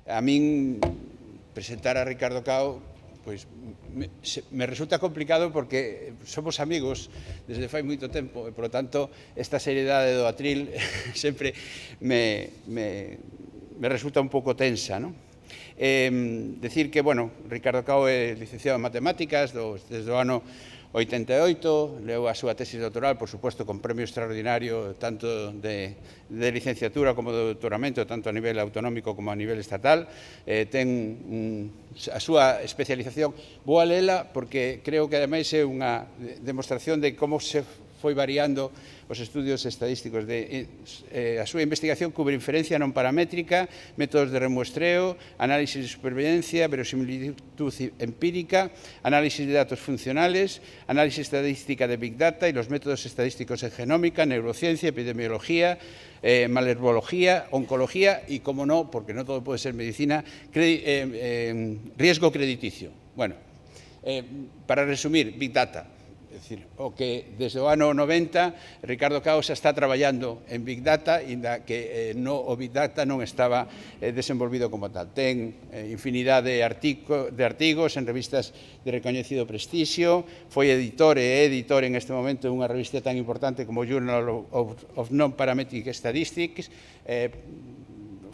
A min presentar a Ricardo Cao pois me resulta complicado porque somos amigos desde fai moito tempo e, por lo tanto, esta seriedade do atril sempre me resulta un pouco tensa, non? Decir que, bueno, Ricardo Cao é licenciado en Matemáticas desde o ano 88, leu a súa tesis doctoral, por suposto, con premio extraordinario tanto de licenciatura como de doutoramento, tanto a nivel autonómico como a nivel estatal. Ten a súa especialización. Vou a lela porque creo que, ademais, é unha demostración de como se foi variando os estudios estadísticos. A súa investigación cubre inferencia non paramétrica, métodos de remuestreo, análisis de supervivencia, verosimilitud empírica, análisis de datos funcionales, análisis estadística de Big Data y los métodos estadísticos en genómica, neurociencia, epidemiología, malherbología, oncología y, como no, porque no todo puede ser medicina, riesgo crediticio. Bueno, para resumir, Big Data. É dicir, o que desde o ano 90 Ricardo Cao xa está traballando en Big Data, inda que o Big Data non estaba desenvolvido como tal. Ten infinidade de artigos en revistas de recoñecido prestixio, foi editor e é editor en este momento unha revista tan importante como Journal of Non-Parametric Statistics,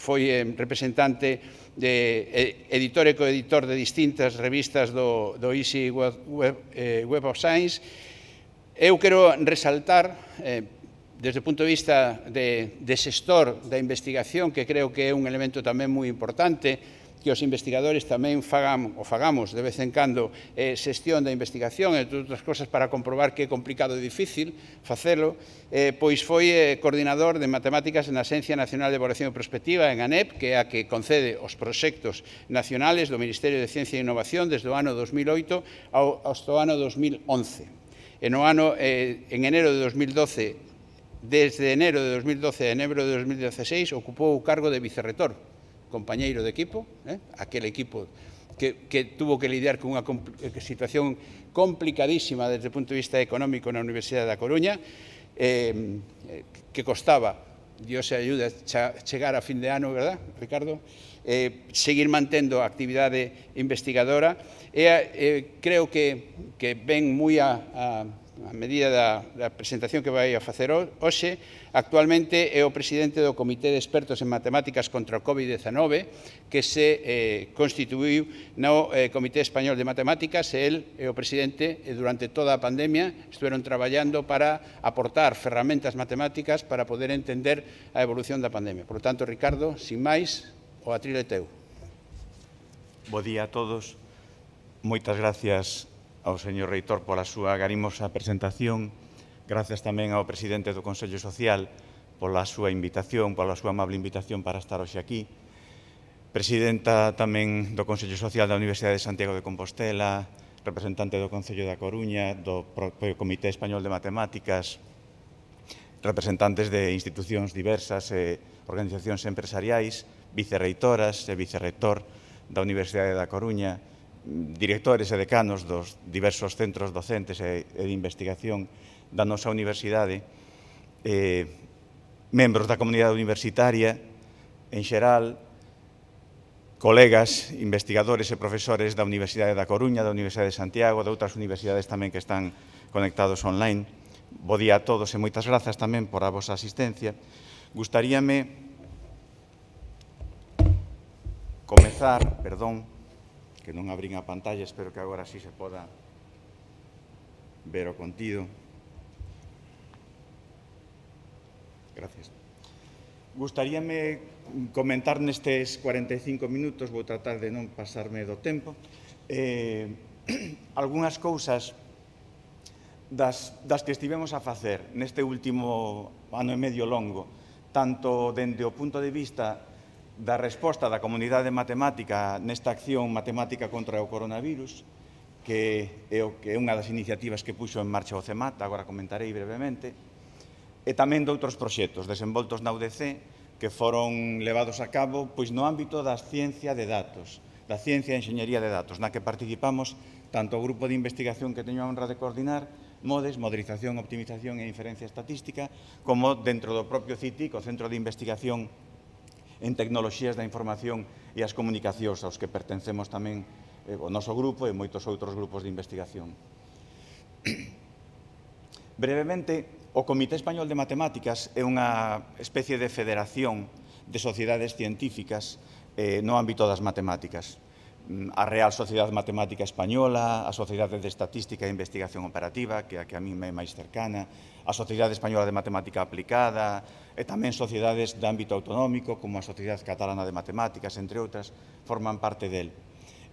foi representante editor e coeditor de distintas revistas do Easy Web of Science. Eu quero resaltar, desde o punto de vista de xestor da investigación, que creo que é un elemento tamén moi importante, que os investigadores tamén fagamos de vez en cando xestión da investigación, entre outras cosas para comprobar que é complicado e difícil facelo, pois foi coordinador de matemáticas na Axencia Nacional de Evaluación e Prospectiva, en ANEP, que é a que concede os proxectos nacionales do Ministerio de Ciencia e Innovación desde o ano 2008 hasta o ano 2011. En enero de 2012, desde enero de 2012 a enero de 2016, ocupou o cargo de vicerrector, compañeiro de equipo, aquel equipo que tuvo que lidiar con unha situación complicadísima desde o punto de vista económico na Universidade da Coruña, que costaba, Dios se ayuda, chegar a fin de ano, verdad, Ricardo? Seguir mantendo a actividade investigadora. Creo que ven moi a medida da presentación que vai a facer hoxe. Actualmente é o presidente do Comité de Expertos en Matemáticas contra o COVID-19, que se constituíu no Comité Español de Matemáticas, e el é o presidente, e durante toda a pandemia estuveron traballando para aportar ferramentas matemáticas para poder entender a evolución da pandemia. Por lo tanto, Ricardo, sin máis, o atril é teu. Bo día a todos. Moitas gracias ao señor reitor pola súa garimosa presentación. Gracias tamén ao presidente do Consello Social pola súa invitación, pola súa amable invitación para estar hoxe aquí. Presidenta tamén do Consello Social da Universidade de Santiago de Compostela, representante do Concello da Coruña, do Comité Español de Matemáticas, representantes de institucións diversas e organizacións empresariais, vicerreitoras e vicerrector da Universidade da Coruña, directores e decanos dos diversos centros docentes e de investigación da nosa universidade, membros da comunidade universitaria en xeral, colegas, investigadores e profesores da Universidade da Coruña, da Universidade de Santiago, de outras universidades tamén que están conectados online. Bo día a todos e moitas grazas tamén por a vosa asistencia. Gustaríame comezar, que non abrín a pantalla, espero que agora sí se poda ver o contido. Gracias. Gustaríame comentar nestes 45 minutos, vou tratar de non pasarme do tempo, algunhas cousas das que estivemos a facer neste último ano e medio longo, tanto dende o punto de vista da resposta da comunidade matemática nesta acción matemática contra o coronavirus, que é unha das iniciativas que puxo en marcha o CEMAT, agora comentarei brevemente, e tamén de outros proxectos desenvoltos na UDC que foron levados a cabo no ámbito da ciencia de datos, da ciencia e enxeñería de datos, na que participamos tanto o grupo de investigación que teño a honra de coordinar, MODES, Modelización, Optimización e Inferencia Estatística, como dentro do propio CITIC, o Centro de Investigación en tecnoloxías da información e as comunicacións, aos que pertencemos tamén o noso grupo e moitos outros grupos de investigación. Brevemente, o Comité Español de Matemáticas é unha especie de federación de sociedades científicas no ámbito das matemáticas. A Real Sociedade Matemática Española, a Sociedade de Estatística e Investigación Operativa, que a mí me é máis cercana, a Sociedade Española de Matemática Aplicada, e tamén sociedades de ámbito autonómico, como a Sociedade Catalana de Matemáticas, entre outras, forman parte del.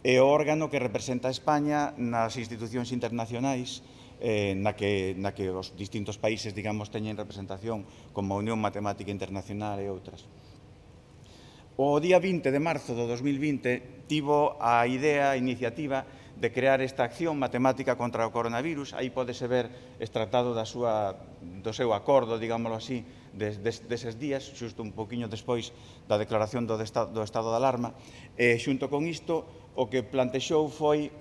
É o órgano que representa a España nas institucións internacionais, na que os distintos países, digamos, teñen representación, como a Unión Matemática Internacional e outras. O día 20 de marzo do 2020 tivo a idea, a iniciativa de crear esta acción matemática contra o coronavirus. Aí pódese ver extratado do seu acordo, digámoslo así, deses días, xusto un poquinho despois da declaración do estado de alarma. Xunto con isto, o que plantexou foi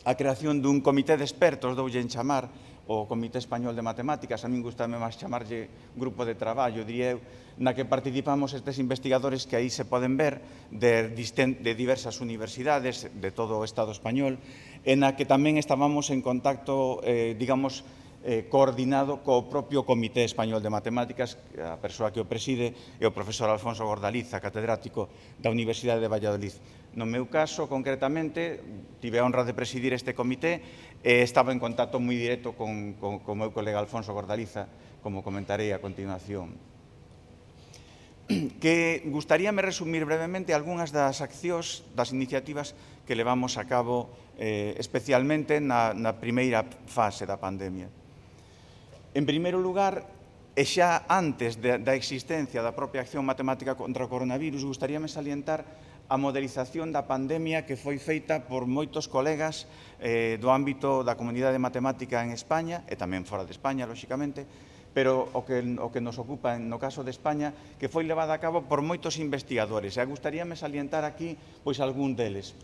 a creación dun comité de expertos, doulle en chamar, o Comité Español de Matemáticas, a min gustame máis chamarlle grupo de traballo, diría eu, na que participamos estes investigadores que aí se poden ver de diversas universidades de todo o Estado español, e na que tamén estábamos en contacto, digamos, coordinado co propio Comité Español de Matemáticas, a persoa que o preside é o profesor Alfonso Gordaliza, catedrático da Universidade de Valladolid. No meu caso, concretamente, tive a honra de presidir este comité e estaba en contacto moi directo con o meu colega Alfonso Gordaliza, como comentarei a continuación. Que gustaríame resumir brevemente algunhas das accións, das iniciativas que levamos a cabo especialmente na primeira fase da pandemia. En primeiro lugar, e xa antes da existencia da propia acción matemática contra o coronavirus, gustaríame salientar a modelización da pandemia que foi feita por moitos colegas do ámbito da comunidade matemática en España, e tamén fora de España, lóxicamente, pero o que nos ocupa no caso de España, que foi levada a cabo por moitos investigadores. E gustaríame salientar aquí pois algún deles.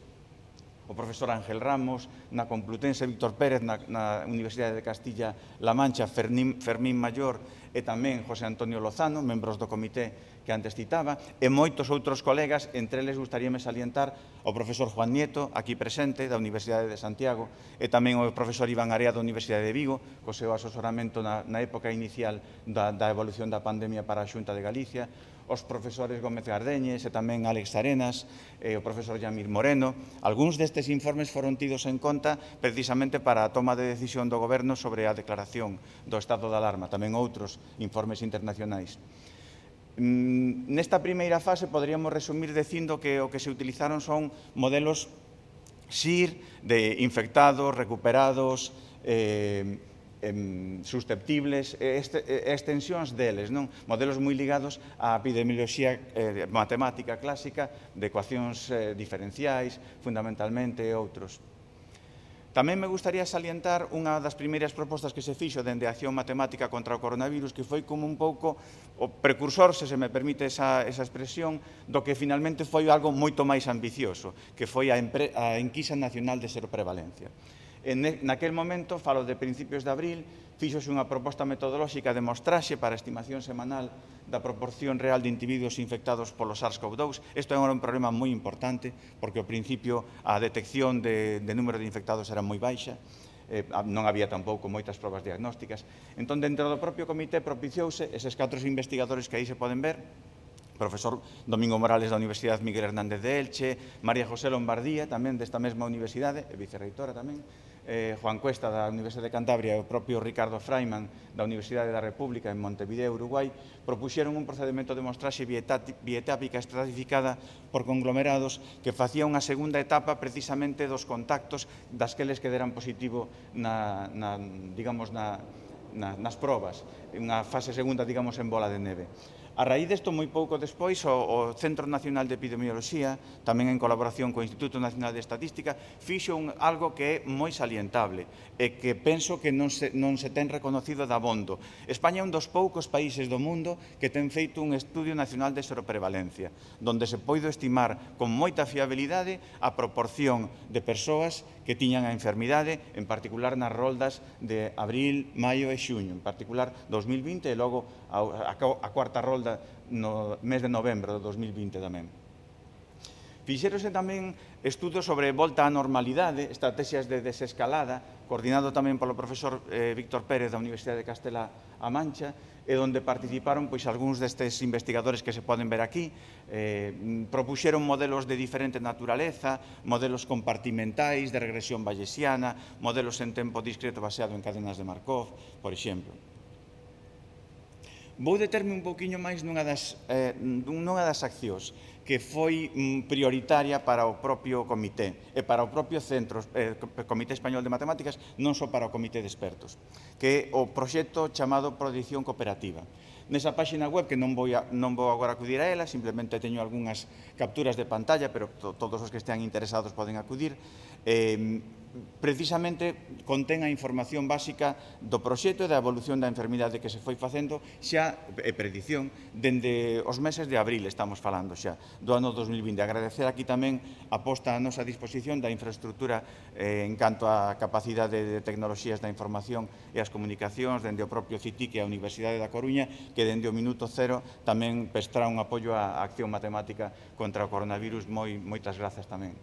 O profesor Ángel Ramos, na Complutense Víctor Pérez, na Universidade de Castilla-La Mancha, Fermín Mayor, e tamén José Antonio Lozano, membros do comité que antes citaba, e moitos outros colegas, entre eles gustaríame salientar o profesor Juan Nieto, aquí presente, da Universidade de Santiago, e tamén o profesor Iván Area da Universidade de Vigo, co seu asesoramento na época inicial da evolución da pandemia para a Xunta de Galicia, os profesores Gómez Gardeñes e tamén Álex Arenas, e o profesor Yamir Moreno. Algúns destes informes foron tidos en conta precisamente para a toma de decisión do Goberno sobre a declaración do estado de alarma, tamén outros informes internacionais. Nesta primeira fase poderíamos resumir dicindo que o que se utilizaron son modelos SIR de infectados, recuperados, susceptibles, extensións deles, non? Modelos moi ligados á epidemioloxía matemática clásica, de ecuacións diferenciais, fundamentalmente, e outros. Tamén me gustaría salientar unha das primeiras propostas que se fixo dende a acción matemática contra o coronavirus, que foi como un pouco o precursor, se me permite esa expresión, do que finalmente foi algo moito máis ambicioso, que foi a Enquisa Nacional de Seroprevalencia. Naquel momento, falo de principios de abril, fíxose unha proposta metodolóxica de mostraxe para a estimación semanal da proporción real de individuos infectados polo SARS-CoV-2. Isto era un problema moi importante, porque ao principio a detección de número de infectados era moi baixa, non había tampouco moitas probas diagnósticas. Entón, dentro do propio comité propiciouse eses 4 investigadores que aí se poden ver, profesor Domingo Morales da Universidade Miguel Hernández de Elche, María José Lombardía, tamén desta mesma universidade, e vicerreitora tamén, Juan Cuesta da Universidade de Cantabria e o propio Ricardo Fraiman da Universidade da República en Montevideo, Uruguai, propuxeron un procedimento de mostraxe bietápica estratificada por conglomerados que facía unha segunda etapa precisamente dos contactos das que les quedaran positivo nas probas, unha fase segunda, digamos, en bola de neve. A raíz desto, moi pouco despois, o Centro Nacional de Epidemioloxía, tamén en colaboración co Instituto Nacional de Estatística, fixo algo que é moi salientable e que penso que non se ten reconocido dabondo. España é un dos poucos países do mundo que ten feito un estudio nacional de seroprevalencia, donde se poido estimar con moita fiabilidade a proporción de persoas que tiñan a enfermidade, en particular nas roldas de abril, maio e xuño, en particular 2020 e logo a cuarta rolda no mes de novembro de 2020 tamén. Fixérose tamén estudos sobre volta á normalidade, estrategias de desescalada, coordinado tamén polo profesor Víctor Pérez da Universidade de Castela-A Mancha, e onde participaron pois algúns destes investigadores que se poden ver aquí. Propuxeron modelos de diferente naturaleza, modelos compartimentais de regresión bayesiana, modelos en tempo discreto baseado en cadenas de Markov, por exemplo. Vou determe un pouquiño máis nunha das accións que foi prioritaria para o propio comité e para o propio Comité Español de Matemáticas, non só para o comité de expertos, que é o proxecto chamado Predición Cooperativa. Nesa páxina web, que non vou agora acudir a ela, simplemente teño algunhas capturas de pantalla, pero todos os que estean interesados poden acudir, precisamente contén a información básica do proxecto e da evolución da enfermidade que se foi facendo xa, e predición, dende os meses de abril estamos falando xa, do ano 2020. Agradecer aquí tamén a posta a nosa disposición da infraestructura en canto á capacidade de tecnoloxías da información e as comunicacións dende o propio CITIC e a Universidade da Coruña, que dende o minuto cero tamén prestará un apoio á acción matemática contra o coronavirus. Moitas grazas tamén.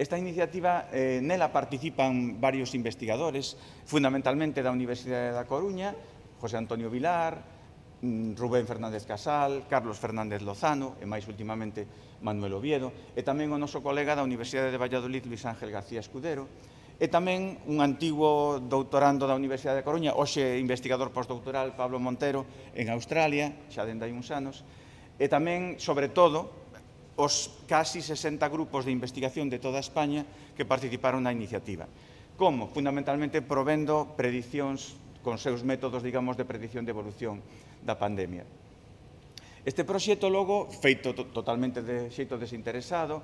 Esta iniciativa, nela participan varios investigadores, fundamentalmente da Universidade da Coruña, José Antonio Vilar, Rubén Fernández Casal, Carlos Fernández Lozano e máis últimamente Manuel Oviedo, e tamén o noso colega da Universidade de Valladolid, Luis Ángel García Escudero, e tamén un antigo doutorando da Universidade de Coruña, hoxe investigador postdoctoral, Pablo Montero, en Australia, xa dende hai uns anos, e tamén, sobre todo, os casi 60 grupos de investigación de toda España que participaron na iniciativa. Como? Fundamentalmente provendo predicións con seus métodos, digamos, de predición de evolución da pandemia. Este proxecto, logo, feito totalmente de xeito desinteresado,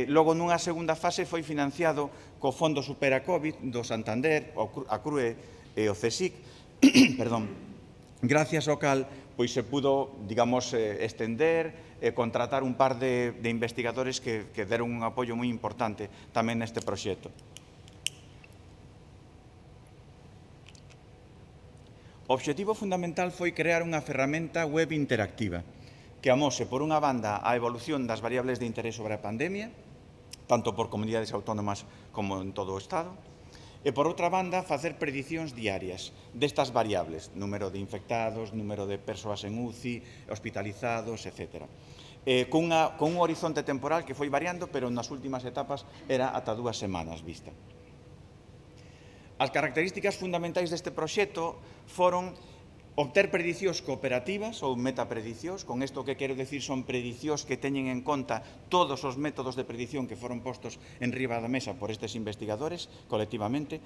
logo nunha segunda fase foi financiado co Fondo Supera COVID do Santander, a CRUE e o CSIC, perdón, gracias ao cal pois se pudo, digamos, estender e contratar un par de investigadores que deron un apoio moi importante tamén neste proxecto. O obxectivo fundamental foi crear unha ferramenta web interactiva que amose, por unha banda, a evolución das variables de interés sobre a pandemia, tanto por comunidades autónomas como en todo o Estado, e, por outra banda, facer predicións diarias destas variables, número de infectados, número de persoas en UCI, hospitalizados, etc. Con un horizonte temporal que foi variando, pero nas últimas etapas era ata 2 semanas vista. As características fundamentais deste proxecto foron obter predicións cooperativas ou metapredicións. Con isto que quero dicir son predicións que teñen en conta todos os métodos de predición que foron postos en riba da mesa por estes investigadores colectivamente,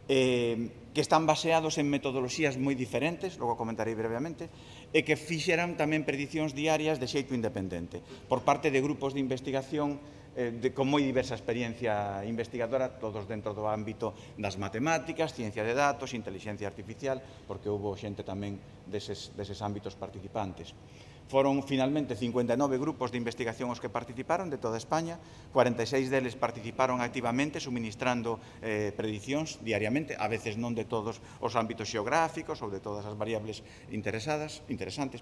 que están baseados en metodoloxías moi diferentes, logo comentarei brevemente, e que fixeran tamén predicións diarias de xeito independente por parte de grupos de investigación con moi diversa experiencia investigadora, todos dentro do ámbito das matemáticas, ciencia de datos, inteligencia artificial, porque houve xente tamén deses ámbitos participantes. Foron, finalmente, 59 grupos de investigación os que participaron de toda España, 46 deles participaron activamente, suministrando predicións diariamente, a veces non de todos os ámbitos xeográficos ou de todas as variables interesantes,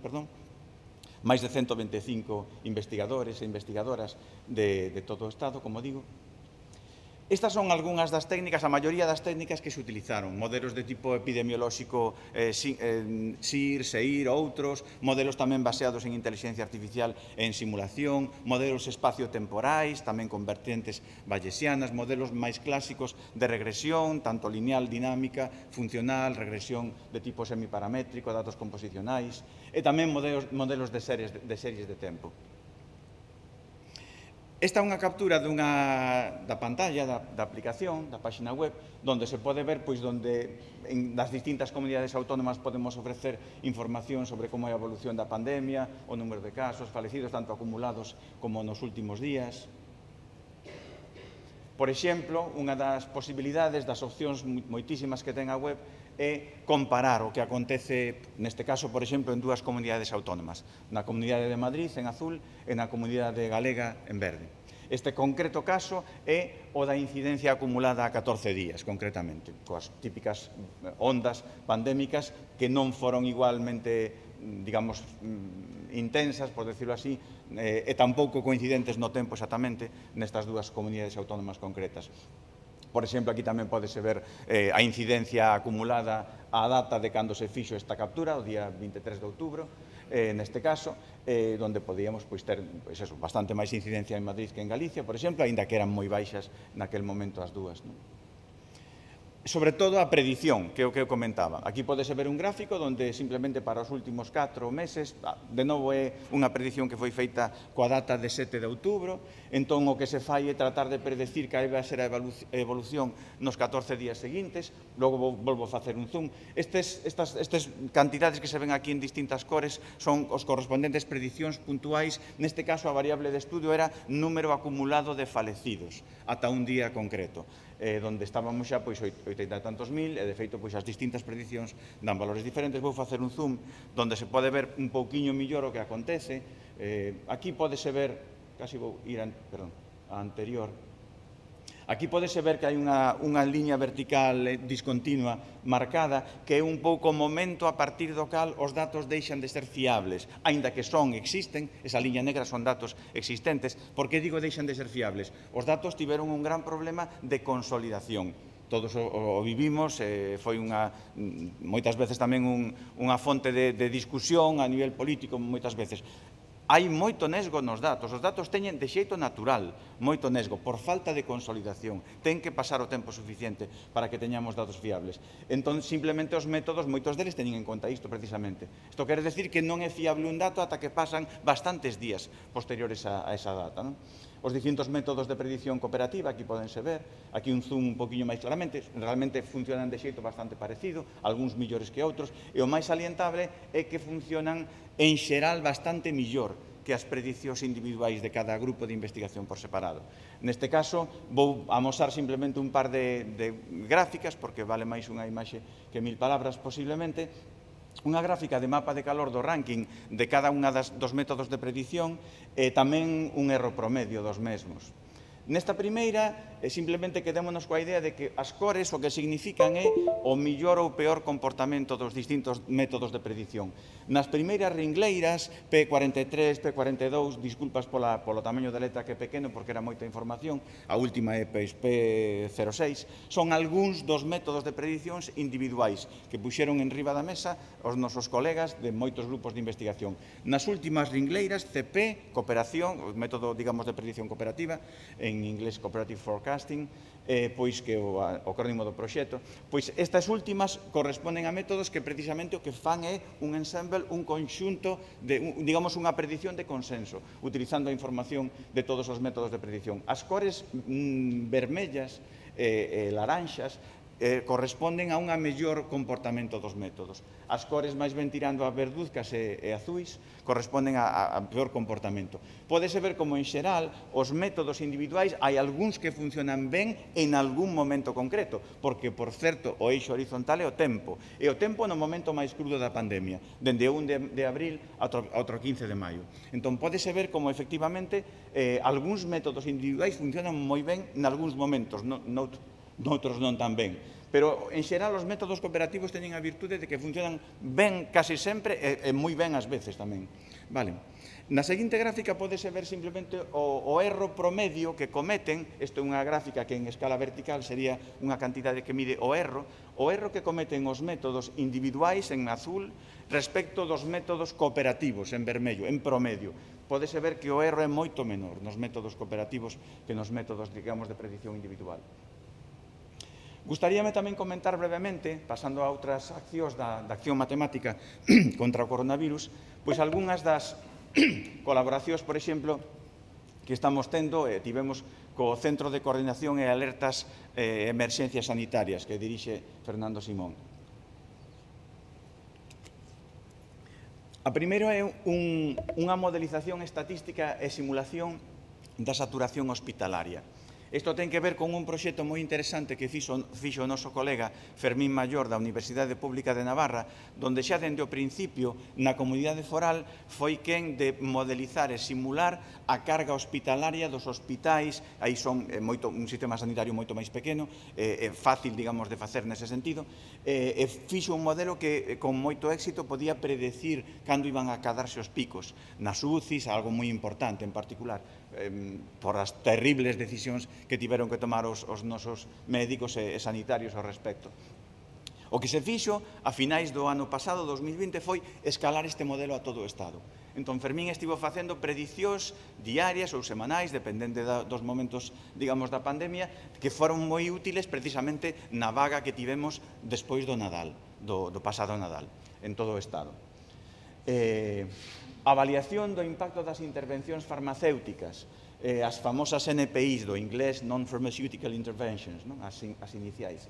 máis de 125 investigadores e investigadoras de todo o Estado, como digo. Estas son algunhas das técnicas, a maioría das técnicas que se utilizaron, modelos de tipo epidemiolóxico SIR, SEIR, outros, modelos tamén baseados en inteligencia artificial e en simulación, modelos espaciotemporais, tamén con vertentes bayesianas, modelos máis clásicos de regresión, tanto lineal, dinámica, funcional, regresión de tipo semiparamétrico, datos composicionais, e tamén modelos de series de tempo. Esta é unha captura da pantalla da aplicación, da páxina web, onde se pode ver onde nas distintas comunidades autónomas podemos ofrecer información sobre como é a evolución da pandemia, o número de casos, falecidos, tanto acumulados como nos últimos días. Por exemplo, unha das posibilidades, das opcións moitísimas que ten a web, é comparar o que acontece, neste caso, por exemplo, en 2 comunidades autónomas, na Comunidade de Madrid, en azul, e na Comunidade Galega, en verde. Este concreto caso é o da incidencia acumulada a 14 días, concretamente, coas típicas ondas pandémicas que non foron igualmente, digamos, intensas, por decirlo así, e tampouco coincidentes no tempo exactamente nestas dúas comunidades autónomas concretas. Por exemplo, aquí tamén podese ver a incidencia acumulada á data de cando se fixo esta captura, o día 23 de outubro, neste caso, onde podíamos ter bastante máis incidencia en Madrid que en Galicia, por exemplo, aínda que eran moi baixas naquel momento as dúas. Sobre todo a predición, que é o que eu comentaba. Aquí podese ver un gráfico onde simplemente para os últimos 4 meses, de novo é unha predición que foi feita coa data de 7 de outubro, entón o que se fai é tratar de predecir que vai ser a evolución nos 14 días seguintes, logo volvo a facer un zoom. Estas cantidades que se ven aquí en distintas cores son os correspondentes predicións puntuais, neste caso a variable de estudio era número acumulado de falecidos, ata un día concreto, onde estábamos xa 80 e tantos mil, e de feito as distintas predicións dan valores diferentes. Vou facer un zoom onde se pode ver un pouquiño millor o que acontece. Aquí podese ver, casi vou ir a anterior, aquí podese ver que hai unha liña vertical discontinua marcada, que é un pouco o momento a partir do cal os datos deixan de ser fiables, aínda que existen, esa liña negra son datos existentes. Por que digo deixan de ser fiables? Os datos tiveron un gran problema de consolidación. Todos o vivimos, foi moitas veces tamén unha fonte de discusión a nivel político, moitas veces. Hai moito nesgo nos datos, os datos teñen de xeito natural moito nesgo, por falta de consolidación. Ten que pasar o tempo suficiente para que teñamos datos fiables. Entón, simplemente os métodos, moitos deles teñen en conta isto precisamente. Isto quere decir que non é fiable un dato ata que pasan bastantes días posteriores a esa data. Os distintos métodos de predición cooperativa, aquí podense ver, aquí un zoom un poquinho máis claramente, realmente funcionan de xeito bastante parecido, algúns millores que outros, e o máis salientable é que funcionan en xeral bastante millor que as predicións individuais de cada grupo de investigación por separado. Neste caso, vou amosar simplemente un par de gráficas, porque vale máis unha imaxe que 1000 palabras posiblemente, unha gráfica de mapa de calor do ranking de cada unha dos métodos de predición e tamén un erro promedio dos mesmos. Nesta primeira, simplemente quedémonos coa idea de que as cores o que significan é o millor ou peor comportamento dos distintos métodos de predición. Nas primeiras ringleiras, P43, P42, disculpas polo tamaño da letra que é pequeno porque era moita información, a última é P06, son algúns dos métodos de predicións individuais que puxeron en riba da mesa os nosos colegas de moitos grupos de investigación. Nas últimas ringleiras, CP, cooperación, o método, digamos, de predición cooperativa, en inglés Cooperative Forecasting, pois que o acrónimo do proxecto, pois estas últimas corresponden a métodos que precisamente o que fan é un ensemble, un conxunto, digamos, unha predición de consenso, utilizando a información de todos os métodos de predición. As cores vermellas e laranxas corresponden a un mellor comportamento dos métodos. As cores máis ben tirando a verduzcas e azuis corresponden a peor comportamento. Pódese ver como, en xeral, os métodos individuais hai algúns que funcionan ben en algún momento concreto, porque, por certo, o eixo horizontal é o tempo. E o tempo no momento máis crudo da pandemia, dende o 1 de abril ao 15 de maio. Entón, pódese ver como, efectivamente, algúns métodos individuais funcionan moi ben nalgúns momentos, noutros non tan ben. Pero, en xeral, os métodos cooperativos teñen a virtude de que funcionan ben casi sempre e moi ben ás veces tamén. Vale. Na seguinte gráfica podese ver simplemente o erro promedio que cometen, isto é unha gráfica que en escala vertical sería unha cantidade que mide o erro que cometen os métodos individuais en azul respecto dos métodos cooperativos en vermello, en promedio. Podese ver que o erro é moito menor nos métodos cooperativos que nos métodos, digamos, de predición individual. Gustaríame tamén comentar brevemente, pasando a outras accións da acción matemática contra o coronavirus, pois algunhas das colaboracións, por exemplo, que estamos tendo, tivemos co Centro de Coordinación e Alertas e Emerxencias Sanitarias, que dirixe Fernando Simón. A primeiro é unha modelización estatística e simulación da saturación hospitalaria. Isto ten que ver con un proxecto moi interesante que fixo o noso colega Fermín Mallor da Universidade Pública de Navarra, donde xa dende o principio na comunidade foral foi quen de modelizar e simular a carga hospitalaria dos hospitais. Aí son un sistema sanitario moito máis pequeno, é fácil, digamos, de facer nese sentido, e fixo un modelo que con moito éxito podía predecir cando iban a acadarse os picos nas UCIs, algo moi importante en particular, por as terribles decisións que tiveron que tomar os nosos médicos e sanitarios ao respecto. O que se fixo a finais do ano pasado, 2020, foi escalar este modelo a todo o Estado. Entón, Fermín estivo facendo predicións diarias ou semanais, dependente dos momentos, digamos, da pandemia, que foron moi útiles precisamente na vaga que tivemos despois do Nadal, do pasado Nadal, en todo o Estado. Avaliación do impacto das intervencións farmacéuticas, as famosas NPIs, do inglés Non-Pharmaceutical Interventions, as iniciais,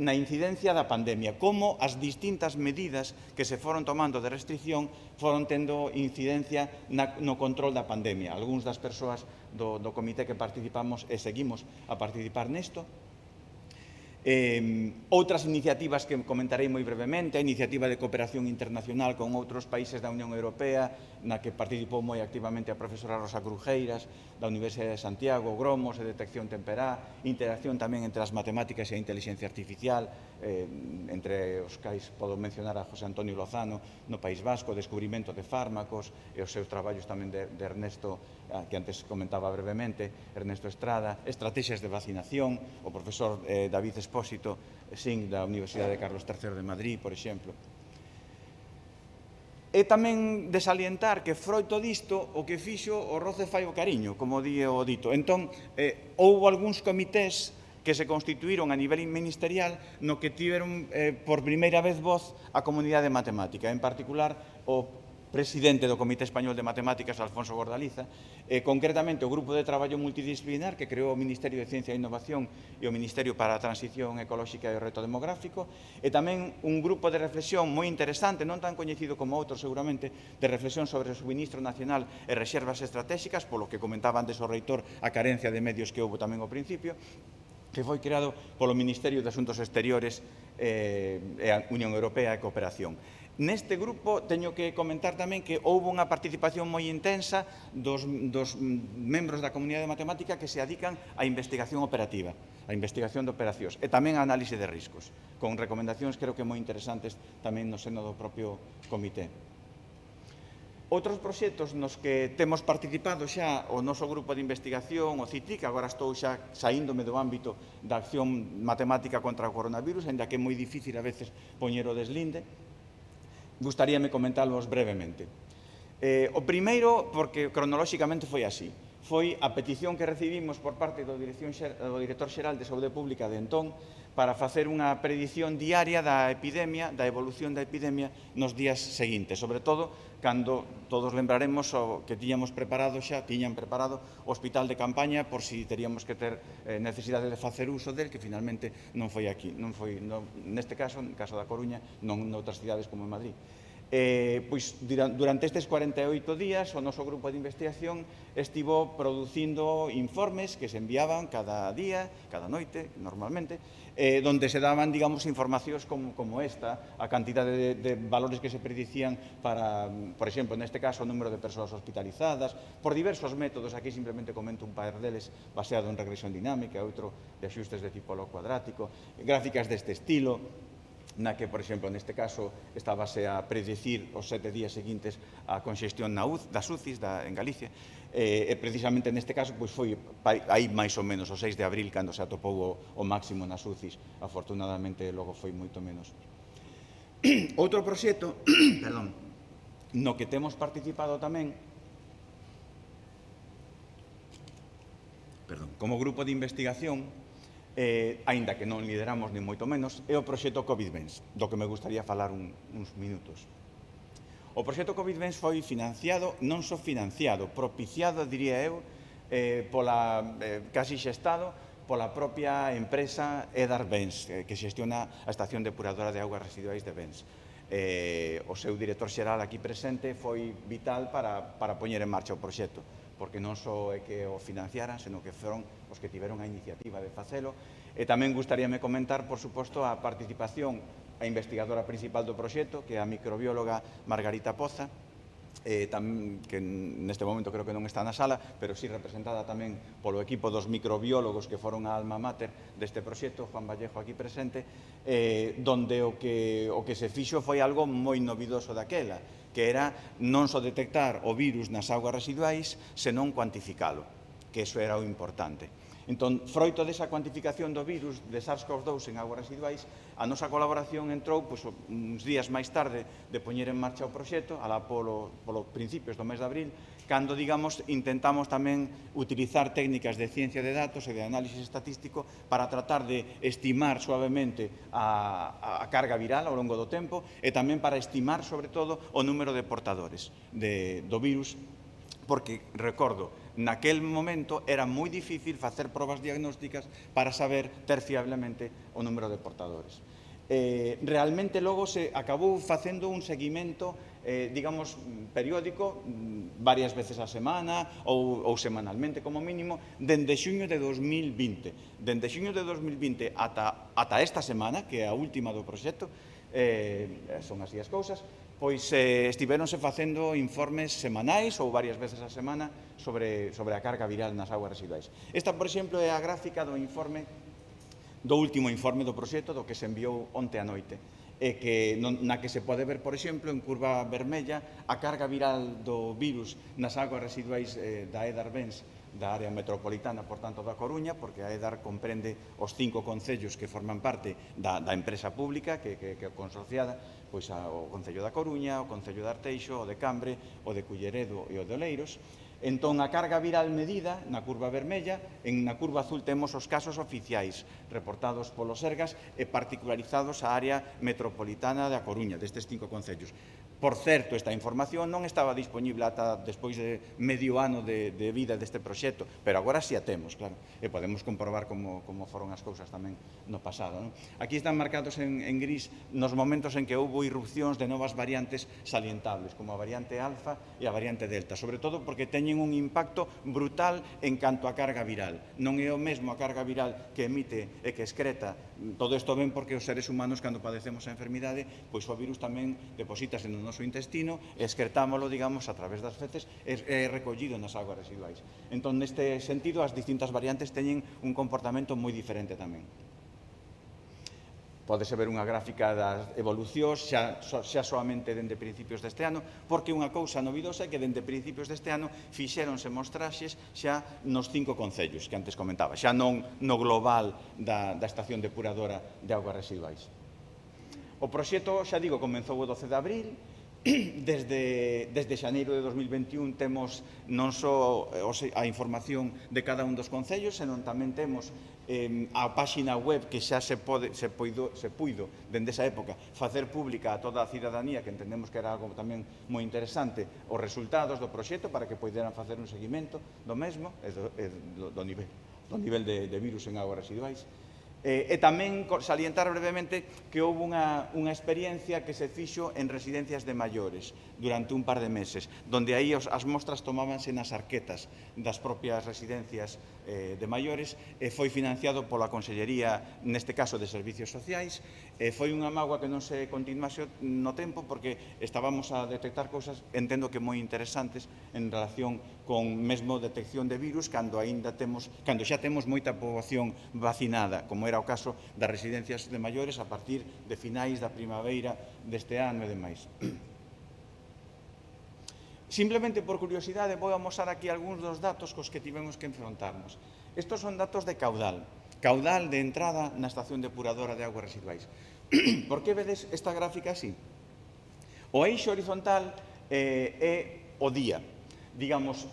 na incidencia da pandemia, como as distintas medidas que se foron tomando de restricción foron tendo incidencia no control da pandemia. Algúns das persoas do comité que participamos e seguimos a participar nesto. Outras iniciativas que comentarei moi brevemente, a iniciativa de cooperación internacional con outros países da Unión Europea, na que participou moi activamente a profesora Rosa Crujeiras, da Universidade de Santiago, Gromos e Detección Temperá, interacción tamén entre as matemáticas e a inteligencia artificial, entre os cais podo mencionar a José Antonio Lozano no País Vasco, descubrimento de fármacos e os seus traballos tamén de Ernesto, que antes comentaba brevemente, Ernesto Estrada, estrategias de vacinación, o profesor David Espósito Singh da Universidade de Carlos III de Madrid, por exemplo. E tamén de salientar que froito disto o que fixo o roce fai o cariño, como di o dito. Entón, houve algúns comités que se constituíron a nivel ministerial no que tiveron por primeira vez voz a comunidade matemática, en particular o presidente do Comité Español de Matemáticas, Alfonso Gordaliza, concretamente o Grupo de Traballo Multidisciplinar que creou o Ministerio de Ciencia e Innovación e o Ministerio para a Transición Ecolóxica e o Reto Demográfico, e tamén un grupo de reflexión moi interesante, non tan coñecido como outros seguramente, de reflexión sobre o suministro nacional e reservas estratégicas, polo que comentaba antes o reitor a carencia de medios que houve tamén ao principio, que foi creado polo Ministerio de Asuntos Exteriores e a Unión Europea e Cooperación. Neste grupo teño que comentar tamén que houve unha participación moi intensa dos membros da comunidade matemática que se dedican á investigación operativa, á investigación de operacións e tamén á análise de riscos, con recomendacións creo que moi interesantes tamén no seno do propio comité. Outros proxectos nos que temos participado xa o noso grupo de investigación, o CITIC, agora estou xa saíndome do ámbito da acción matemática contra o coronavirus, ainda que é moi difícil a veces poñer o deslinde, gustaríame comentarlos brevemente. O primeiro, porque cronolóxicamente foi así, foi a petición que recibimos por parte do Director Xeral de Saúde Pública de entón para facer unha predición diaria da epidemia, da evolución da epidemia nos días seguintes, sobre todo cando todos lembraremos o que tiñan preparado o hospital de campaña por si teríamos que ter necesidade de facer uso del, que finalmente non foi aquí, neste caso, no caso da Coruña, non noutras cidades como en Madrid. Pois, durante estes 48 días o noso grupo de investigación estivo producindo informes que se enviaban cada día, cada noite, normalmente, donde se daban, digamos, informacións como esta, a cantidade de valores que se predicían para, por exemplo, neste caso, o número de persoas hospitalizadas, por diversos métodos, aquí simplemente comento un par deles, baseado en regresión dinámica, outro de axustes de tipo log cuadrático, gráficas deste estilo, na que, por exemplo, neste caso, estábase a predicir os 7 días seguintes a conxestión das UCIs en Galicia, e precisamente neste caso foi aí máis ou menos o 6 de abril cando se atopou o máximo nas UCIs, afortunadamente logo foi moito menos. Outro proxecto no que temos participado tamén como grupo de investigación, aínda que non lideramos ni moito menos, é o proxecto COVID-Bens, do que me gustaría falar uns minutos. O proxecto COVID-Bens foi financiado, non só financiado, propiciado, diría eu, casi xestado, pola propia empresa Edar Bens, que xestiona a estación depuradora de augas residuais de Bens. O seu director xeral aquí presente foi vital para poñer en marcha o proxecto. porque non só é que o financiaran, senón que foron os que tiveron a iniciativa de facelo. E tamén gustaríame comentar, por suposto, a participación a investigadora principal do proxecto, que é a microbióloga Margarita Poza, que neste momento creo que non está na sala, pero sí representada tamén polo equipo dos microbiólogos que foron a alma mater deste proxecto, Juan Vallejo aquí presente, donde o que se fixo foi algo moi novidoso daquela, que era non só detectar o virus nas augas residuais, senón cuantificalo, que iso era o importante. Entón, froito desa cuantificación do virus de SARS-CoV-2 en augas residuais, a nosa colaboración entrou uns días máis tarde de poñer en marcha o proxecto, alá polo principios do mes de abril, cando, digamos, intentamos tamén utilizar técnicas de ciencia de datos e de análisis estatístico para tratar de estimar suavemente a carga viral ao longo do tempo e tamén para estimar, sobre todo, o número de portadores do virus, porque, recordo, naquel momento era moi difícil facer probas diagnósticas para saber ter fiablemente o número de portadores. Realmente logo se acabou facendo un seguimento, digamos, periódico, varias veces a semana ou semanalmente como mínimo, dende xuño de 2020. Dende xuño de 2020 ata esta semana, que é a última do proxecto, son así as cousas, pois estivéronse facendo informes semanais ou varias veces a semana sobre a carga viral nas augas residuais. Esta, por exemplo, é a gráfica do último informe do proxecto, do que se enviou onte a noite, na que se pode ver, por exemplo, en curva vermella, a carga viral do virus nas augas residuais da EDAR-Benz, da área metropolitana, por tanto, da Coruña, porque a EDAR comprende os 5 concellos que forman parte da empresa pública, que é consorciada, pois o Concello da Coruña, o Concello de Arteixo, o de Cambre, o de Culleredo e o de Oleiros. Entón, a carga viral medida na curva vermella, na curva azul temos os casos oficiais reportados polos Sergas e particularizados á área metropolitana da Coruña, destes 5 concellos. Por certo, esta información non estaba disponible ata despois de medio ano de vida deste proxecto, pero agora sí a temos, claro, e podemos comprobar como foron as cousas tamén no pasado. Aquí están marcados en gris nos momentos en que houve irrupcións de novas variantes salientables, como a variante alfa e a variante delta, sobre todo porque teñen un impacto brutal en canto a carga viral. Non é o mesmo a carga viral que emite e que excreta. Todo isto ben porque os seres humanos, cando padecemos a enfermidade, pois o virus tamén deposítase no noso intestino e excretámolo, digamos, a través das feces e recollido nas augas residuais. Entón, neste sentido, as distintas variantes teñen un comportamento moi diferente tamén. Pódese ver unha gráfica das evolucións xa soamente dende principios deste ano, porque unha cousa novidosa é que dende principios deste ano fixéronse mostraxes xa nos 5 concellos que antes comentaba, xa non no global da estación depuradora de augas residuais. O proxecto, xa digo, comenzou o 12 de abril. Desde xaneiro de 2021 temos non só a información de cada un dos concellos, senón tamén temos a páxina web que xa se puido, dende esa época, facer pública a toda a cidadanía, que entendemos que era algo tamén moi interesante, os resultados do proxecto para que poideran facer un seguimento do mesmo, do nivel de virus en augas residuais. E tamén salientar brevemente que houve unha experiencia que se fixo en residencias de maiores durante un par de meses, donde aí as mostras tomábanse nas arquetas das propias residencias de maiores, e foi financiado pola Consellería, neste caso de Servicios Sociais. Foi unha mágoa que non se continuase no tempo, porque estábamos a detectar cousas, entendo que moi interesantes, en relación con mesmo detección de virus, cando xa temos moita poboación vacinada, como era o caso das residencias de maiores a partir de finais da primavera deste ano e demais. Simplemente por curiosidade vou amosar aquí algúns dos datos cos que tivemos que enfrontarnos. Estos son datos de caudal de entrada na estación depuradora de augas residuais. Por que vedes esta gráfica así? O eixo horizontal é o día. Digamos,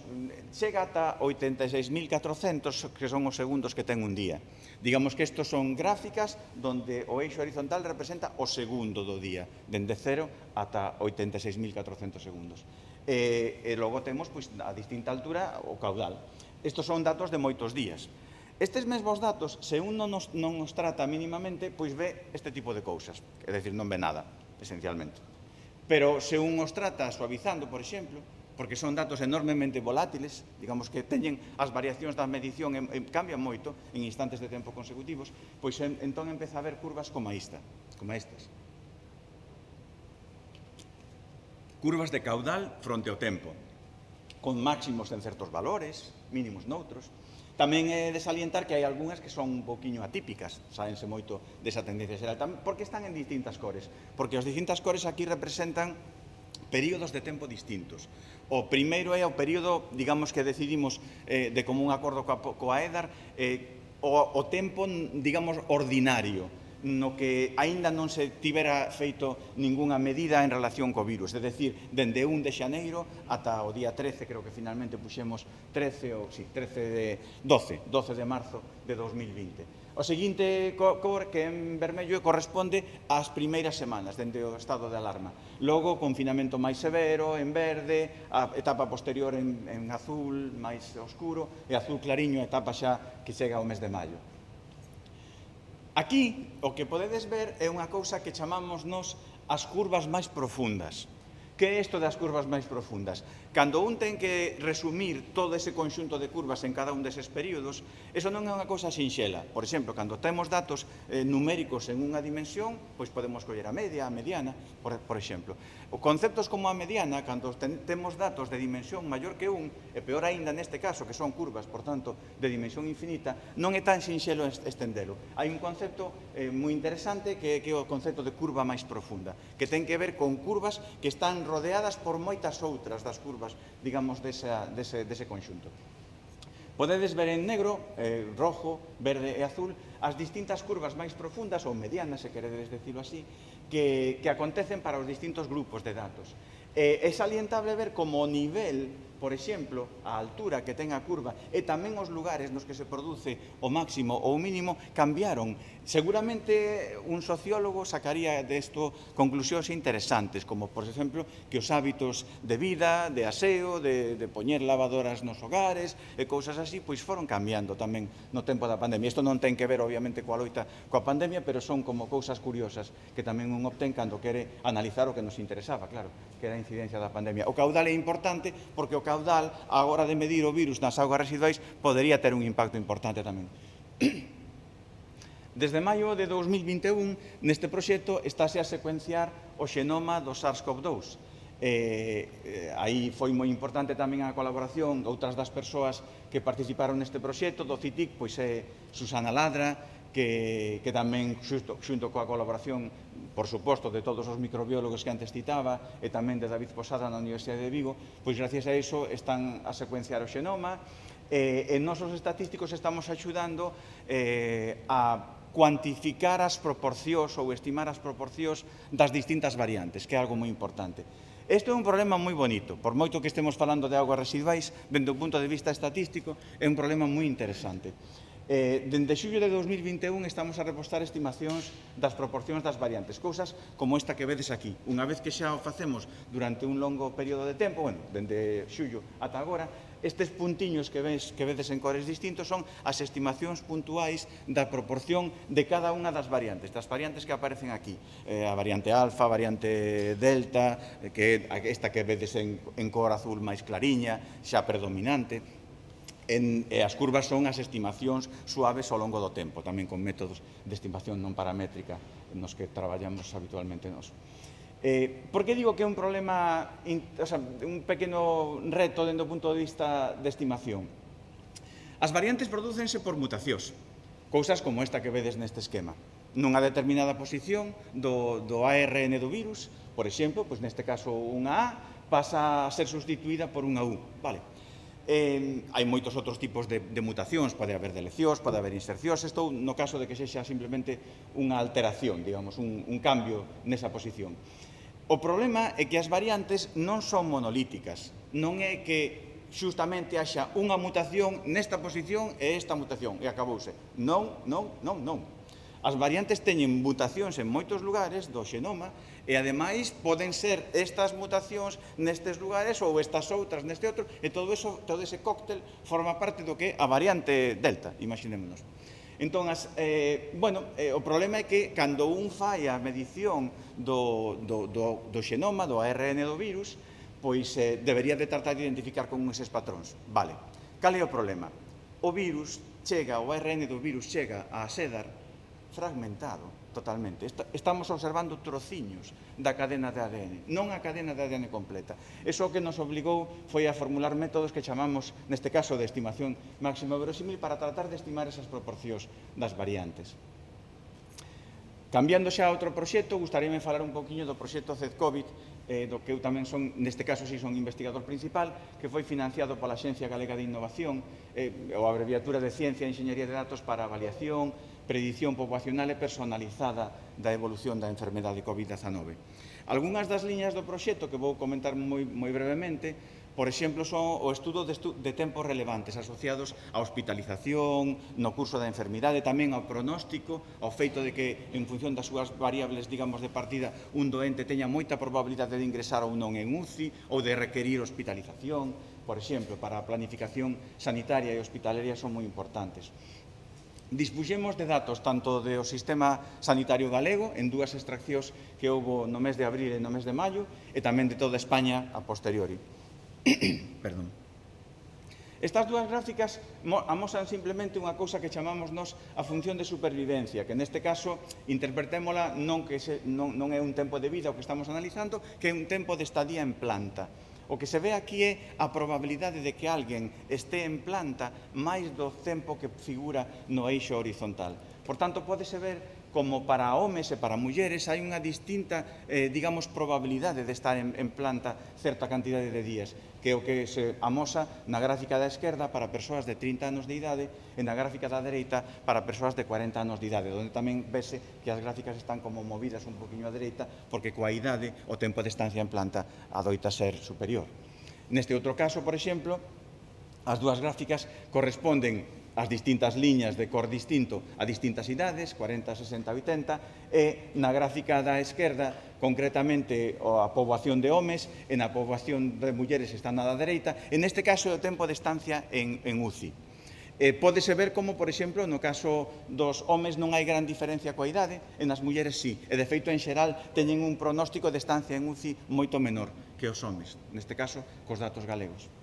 chega ata 86.400, que son os segundos que ten un día. Digamos que estos son gráficas donde o eixo horizontal representa o segundo do día, dende 0 ata 86.400 segundos. E logo temos, a distinta altura, o caudal. Estos son datos de moitos días. Estes mesmos datos, se un non os trata mínimamente, pois ve este tipo de cousas. É dicir, non ve nada, esencialmente. Pero se un os trata suavizando, por exemplo, porque son datos enormemente volátiles, digamos que teñen as variacións da medición cambian moito en instantes de tempo consecutivos, pois entón empeza a haber curvas como estas. Curvas de caudal fronte ao tempo, con máximos en certos valores, mínimos noutros. Tamén é de salientar que hai algunhas que son un poquinho atípicas, sáense moito desa tendencia xeral, porque están en distintas cores, porque as distintas cores aquí representan períodos de tempo distintos. O primeiro é o período, digamos que decidimos de común acordo coa EDAR, o tempo, digamos, ordinario, no que aínda non se tivera feito ningunha medida en relación co virus, é dicir, dende 1 de xaneiro ata o día 13, creo que finalmente puxemos 12 de marzo de 2020. O seguinte cor, que en vermello, corresponde ás primeiras semanas, dende o estado de alarma. Logo, confinamento máis severo, en verde, a etapa posterior en azul, máis oscuro, e azul clariño, a etapa xa que chega ao mes de maio. Aquí, o que podedes ver é unha cousa que chamamos nos as curvas máis profundas. Que é isto das curvas máis profundas? Cando un ten que resumir todo ese conxunto de curvas en cada un deses períodos, eso non é unha cousa sinxela. Por exemplo, cando temos datos numéricos en unha dimensión, pois podemos coller a media, a mediana, por exemplo. O conceptos como a mediana, cando temos datos de dimensión maior que 1, e peor aínda neste caso, que son curvas, por tanto, de dimensión infinita, non é tan sinxelo estendelo. Hai un concepto moi interesante que é o concepto de curva máis profunda, que ten que ver con curvas que están rodeadas por moitas outras das curvas, digamos, dese conxunto. Podedes ver en negro, rojo, verde e azul as distintas curvas máis profundas, ou medianas, se queredes decirlo así, que acontecen para os distintos grupos de datos. É salientable ver como o nivel, por exemplo, a altura que ten a curva e tamén os lugares nos que se produce o máximo ou o mínimo cambiaron. Seguramente un sociólogo sacaría desto conclusións interesantes, como, por exemplo, que os hábitos de vida, de aseo, de poñer lavadoras nos hogares e cousas así, pois foron cambiando tamén no tempo da pandemia. Isto non ten que ver, obviamente, coa loita coa pandemia, pero son como cousas curiosas que tamén un obtén cando quere analizar o que nos interesaba, claro, que era a incidencia da pandemia. O caudal é importante porque o caudal, a hora de medir o virus nas augas residuais, podería ter un impacto importante tamén. Desde maio de 2021, neste proxecto, estáse a secuenciar o xenoma do SARS-CoV-2. Aí foi moi importante tamén a colaboración de outras das persoas que participaron neste proxecto. Do CITIC, pois é Susana Ladra, que tamén, xunto coa colaboración, por suposto, de todos os microbiólogos que antes citaba, e tamén de David Posada na Universidade de Vigo, pois gracias a iso están a secuenciar o xenoma, e nós os estatísticos estamos axudando a cuantificar as proporcións ou estimar as proporcións das distintas variantes, que é algo moi importante. Isto é un problema moi bonito, por moito que estemos falando de augas residuais, dende o punto de vista estatístico, é un problema moi interesante. Dende xullo de 2021 estamos a repostar estimacións das proporcións das variantes, cousas como esta que vedes aquí. Unha vez que xa o facemos durante un longo período de tempo, dende xullo ata agora, estes puntiños que vedes en cores distintos son as estimacións puntuais da proporción de cada unha das variantes que aparecen aquí. A variante alfa, a variante delta, que é esta que vedes en cor azul máis clariña, xa predominante. E as curvas son as estimacións suaves ao longo do tempo, tamén con métodos de estimación non paramétrica nos que traballamos habitualmente nós. Por que digo que é un problema, un pequeno reto dentro do punto de vista de estimación? As variantes prodúcense por mutacións, cousas como esta que vedes neste esquema. Nunha determinada posición do ARN do virus, por exemplo, neste caso unha A, pasa a ser sustituída por unha U. Hai moitos outros tipos de mutacións, pode haber delecións, pode haber insercións, isto no caso de que sexa simplemente unha alteración, digamos, un cambio nesa posición. O problema é que as variantes non son monolíticas, non é que xustamente haxa unha mutación nesta posición e esta mutación, e acabouse. Non. As variantes teñen mutacións en moitos lugares do xenoma e, ademais, poden ser estas mutacións nestes lugares ou estas outras neste outro, e todo ese cóctel forma parte do que é a variante delta, imaginémonos. Entón, o problema é que cando un fai a medición do xenoma, do ARN do virus, pois debería de tratar de identificar con eses patróns. Vale, cal é o problema? O virus chega, o ARN do virus chega a SEDAR fragmentado totalmente. Estamos observando trociños da cadena de ADN, non a cadena de ADN completa. Eso que nos obligou foi a formular métodos que chamamos, neste caso, de estimación máximo verosímil para tratar de estimar esas proporcións das variantes. Cambiando xa a outro proxecto, gustaríame falar un poquinho do proxecto CEDCOVID, do que eu tamén son, neste caso sí son investigador principal, que foi financiado pola Axencia Galega de Innovación, ou abreviatura de Ciencia e Enxeñería de Datos para avaliación, predición poboacional e personalizada da evolución da enfermedade COVID-19. Algúnas das liñas do proxecto que vou comentar moi brevemente, por exemplo, son o estudo de tempos relevantes asociados á hospitalización, no curso da enfermidade, tamén ao pronóstico, ao feito de que, en función das súas variables, digamos, de partida, un doente teña moita probabilidade de ingresar ou non en UCI ou de requerir hospitalización, por exemplo, para a planificación sanitaria e hospitalaria son moi importantes. Dispuxemos de datos tanto do sistema sanitario galego en dúas extraccións que houbo no mes de abril e no mes de maio e tamén de toda España a posteriori. Perdón. Estas dúas gráficas amosan simplemente unha cousa que chamamos nós a función de supervivencia, que neste caso interpretémola non é un tempo de vida o que estamos analizando, que é un tempo de estadía en planta. O que se ve aquí é a probabilidade de que alguén este en planta máis do tempo que figura no eixo horizontal. Por tanto, pódese ver como para homes e para mulleres hai unha distinta, digamos, probabilidade de estar en planta certa cantidade de días, que é o que se amosa na gráfica da esquerda para persoas de 30 anos de idade e na gráfica da dereita para persoas de 40 anos de idade, onde tamén vese que as gráficas están como movidas un poquinho á dereita, porque coa idade o tempo de estancia en planta adoita ser superior. Neste outro caso, por exemplo, as dúas gráficas corresponden as distintas liñas de cor distinto a distintas idades, 40, 60, 80, e na gráfica da esquerda, concretamente a poboación de homes, e na poboación de mulleres está na da dereita, e neste caso é o tempo de estancia en UCI. Pódese ver como, por exemplo, no caso dos homes non hai gran diferencia coa idade, e nas mulleres sí, e de feito en xeral teñen un pronóstico de estancia en UCI moito menor que os homes, neste caso cos datos galegos.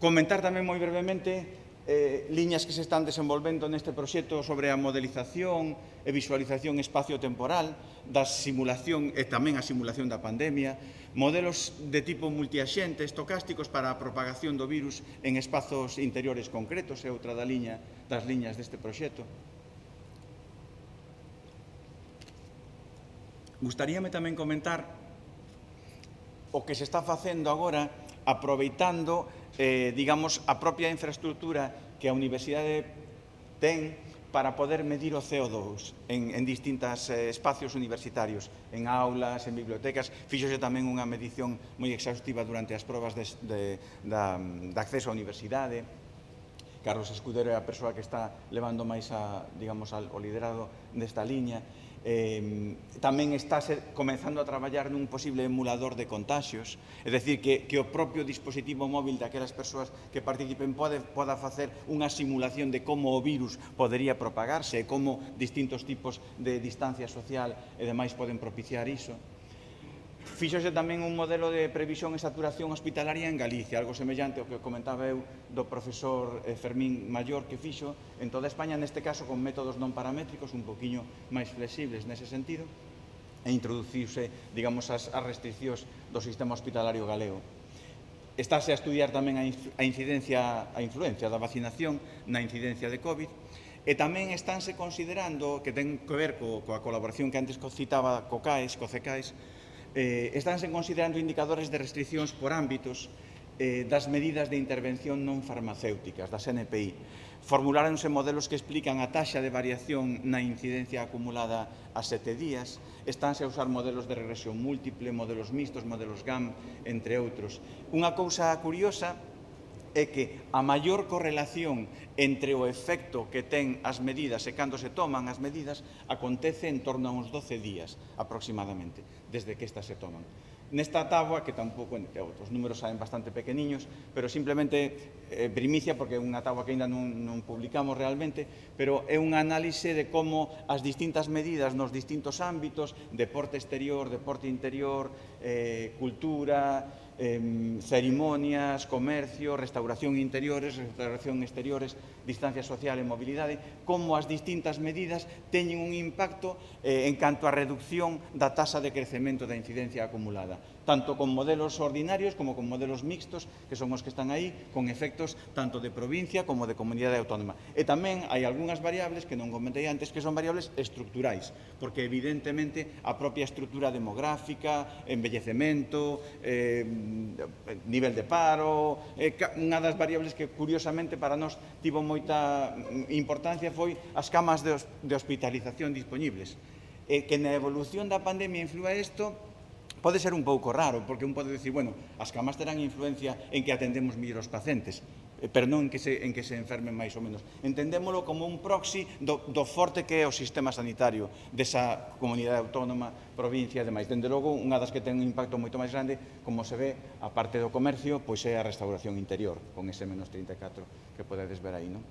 Comentar tamén moi brevemente liñas que se están desenvolvendo neste proxecto sobre a modelización e visualización espacio-temporal da simulación e tamén a simulación da pandemia, modelos de tipo multiaxente, estocásticos para a propagación do virus en espazos interiores concretos, é outra das liñas deste proxecto. Gustaríame tamén comentar o que se está facendo agora aproveitando digamos, a propia infraestructura que a Universidade ten para poder medir o CO2 en distintos espacios universitarios, en aulas, en bibliotecas. Fíxose tamén unha medición moi exhaustiva durante as probas de acceso á universidade. Carlos Escudero é a persoa que está levando máis o liderado desta liña. Tamén está comenzando a traballar nun posible emulador de contaxios, é dicir, que o propio dispositivo móvil daquelas persoas que participen poda facer unha simulación de como o virus podería propagarse e como distintos tipos de distancia social e demais poden propiciar iso. Fíxose tamén un modelo de previsión e saturación hospitalaria en Galicia, algo semellante ao que comentaba eu do profesor Fermín Maior que fixo en toda España, neste caso con métodos non paramétricos un poquinho máis flexibles nese sentido, e introduciuse, digamos, as restriccións do sistema hospitalario galego. Estáse a estudiar tamén a influencia da vacinación na incidencia de COVID, e tamén estánse considerando, que ten que ver coa colaboración que antes citaba co CECAES, estánse considerando indicadores de restriccións por ámbitos das medidas de intervención non farmacéuticas, das NPI. Formuláronse modelos que explican a taxa de variación na incidencia acumulada a 7 días, estánse a usar modelos de regresión múltiple, modelos mixtos, modelos GAM, entre outros. Unha cousa curiosa é que a maior correlación entre o efecto que ten as medidas e cando se toman as medidas acontece en torno a uns 12 días aproximadamente, desde que estas se toman. Nesta táboa, que tampouco, os números saen bastante pequeniños, pero simplemente primicia, porque é unha táboa que ainda non publicamos realmente, pero é un análise de como as distintas medidas nos distintos ámbitos, deporte exterior, deporte interior, cultura, cerimonias, comercio, restauración interiores, restauración exteriores, distancia social e mobilidade, como as distintas medidas teñen un impacto en canto á reducción da tasa de crecemento da incidencia acumulada, tanto con modelos ordinarios como con modelos mixtos, que son os que están aí, con efectos tanto de provincia como de comunidade autónoma. E tamén hai algunhas variables que non comentei antes, que son variables estructurais, porque evidentemente a propia estructura demográfica, envellecemento, nivel de paro, unha das variables que curiosamente para nós tivo moita importancia foi as camas de hospitalización dispoñibles. Que na evolución da pandemia inflúa isto pode ser un pouco raro, porque un pode dicir, bueno, as camas terán influencia en que atendemos mellor os pacientes, pero non en que se enfermen máis ou menos. Entendémolo como un proxy do forte que é o sistema sanitario desa comunidade autónoma, provincia e demais. Dende logo, unha das que ten un impacto moito máis grande, como se ve, a parte do comercio, pois é a restauración interior, con ese menos 34 que podedes ver aí, non?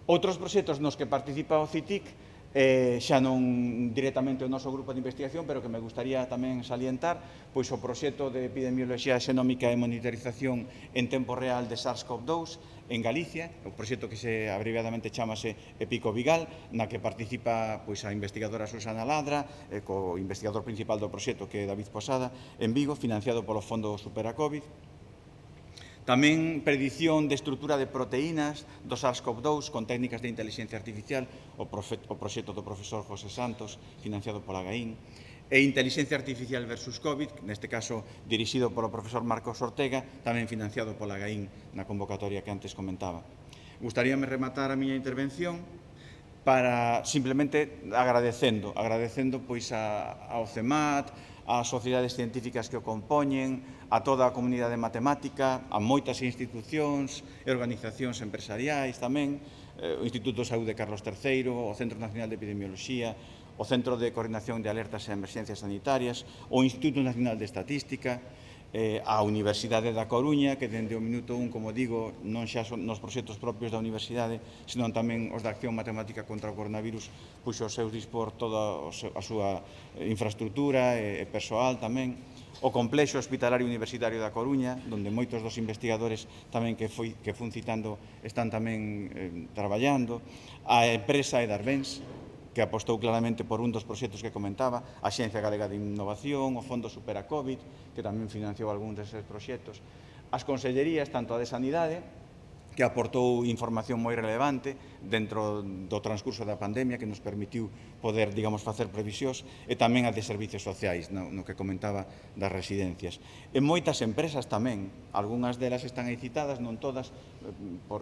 Outros proxectos nos que participa o CITIC, xa non directamente o noso grupo de investigación, pero que me gustaría tamén salientar, pois o proxecto de epidemioloxía xenómica e monitorización en tempo real de SARS-CoV-2 en Galicia, o proxecto que se abreviadamente chamase EPICO-Vigal, na que participa pois a investigadora Susana Ladra, co investigador principal do proxecto que é David Posada, en Vigo, financiado polo Fondo Superacovid. Tamén predición de estrutura de proteínas do SARS-CoV-2 con técnicas de inteligencia artificial, o proxecto do profesor José Santos, financiado pola GAIN, e Inteligencia Artificial versus COVID, neste caso dirixido polo profesor Marcos Ortega, tamén financiado pola GAIN na convocatoria que antes comentaba. Gustaríame rematar a miña intervención para simplemente agradecendo pois ao CEMAT, ás sociedades científicas que o compoñen, a toda a comunidade matemática, a moitas institucións e organizacións empresariais tamén, o Instituto de Saúde Carlos III, o Centro Nacional de Epidemioloxía, o Centro de Coordinación de Alertas e Emerxencias Sanitarias, o Instituto Nacional de Estatística, a Universidade da Coruña, que dende o minuto 1, como digo, non xa son nos proxectos propios da Universidade, senón tamén os da Acción Matemática contra o Coronavirus, puxo ao seu dispor toda a súa infraestructura e persoal tamén, o Complexo Hospitalario Universitario da Coruña, onde moitos dos investigadores tamén que fun citando están tamén traballando, a empresa Edarbenz, que apostou claramente por un dos proxectos que comentaba, a Xencia Galega de Innovación, o Fondo Superacovid, que tamén financiou algúns deses proxectos, as consellerías, tanto a de Sanidade, que aportou información moi relevante dentro do transcurso da pandemia, que nos permitiu poder, digamos, facer previsións, e tamén a de servicios sociais, no que comentaba das residencias. E moitas empresas tamén, algunhas delas están aí citadas, non todas, por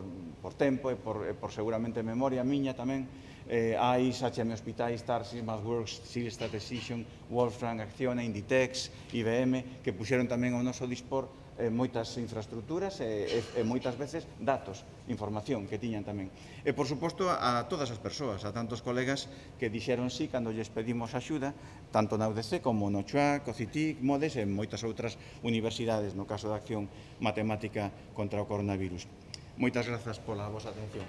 tempo e por seguramente memoria miña tamén, AIS, HM Hospitais, Tarsis, MathWorks, Seal Statistician, Wolfram, Acciona, Inditex, IBM, que puxeron tamén ao noso dispor moitas infraestructuras e moitas veces datos, información que tiñan tamén. E, por suposto, a todas as persoas, a tantos colegas que dixeron sí cando lles pedimos axuda, tanto na UDC como no CHUAC, o CITIC, MODES e moitas outras universidades, no caso da Acción Matemática contra o Coronavirus. Moitas grazas pola vosa atención.